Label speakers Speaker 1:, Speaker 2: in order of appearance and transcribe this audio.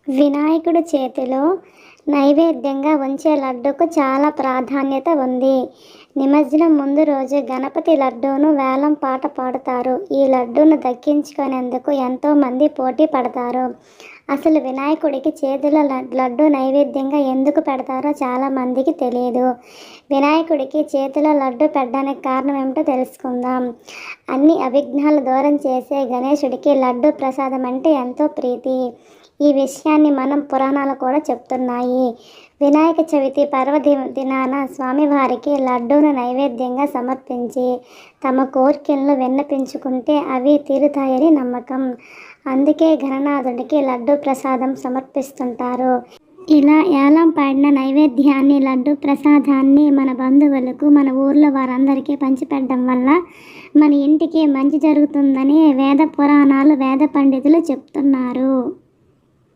Speaker 1: వినాయకుడి చేతిలో నైవేద్యంగా ఉంచే లడ్డూకు చాలా ప్రాధాన్యత ఉంది. నిమజ్జనం ముందు రోజు గణపతి లడ్డూను వేలం పాట పాడుతారు. ఈ లడ్డూను దక్కించుకునేందుకు ఎంతోమంది పోటీ పడతారు. అసలు వినాయకుడికి చేతిలో లడ్డు నైవేద్యంగా ఎందుకు పెడతారో చాలామందికి తెలియదు. వినాయకుడికి చేతిలో లడ్డు పెట్టడానికి కారణం ఏమిటో తెలుసుకుందాం. అన్ని అవిఘ్నాలు దూరం చేసే గణేశుడికి లడ్డు ప్రసాదం అంటే ఎంతో ప్రీతి. ఈ విషయాన్ని మనం పురాణాలు కూడా చెప్తున్నాయి. వినాయక చవితి పర్వదినాన స్వామివారికి లడ్డూను నైవేద్యంగా సమర్పించి తమ కోరికలను విన్నపించుకుంటే అవి తీరుతాయని నమ్మకం. అందుకే గణనాథుడికి లడ్డు ప్రసాదం సమర్పిస్తుంటారు. ఇలా ఏలం పాడిన నైవేద్యాన్ని, లడ్డు ప్రసాదాన్ని మన బంధువులకు, మన ఊర్లో వారందరికీ పంచిపెట్టడం వల్ల మన ఇంటికి మంచి జరుగుతుందని వేద పురాణాలు, వేద పండితులు చెప్తున్నారు.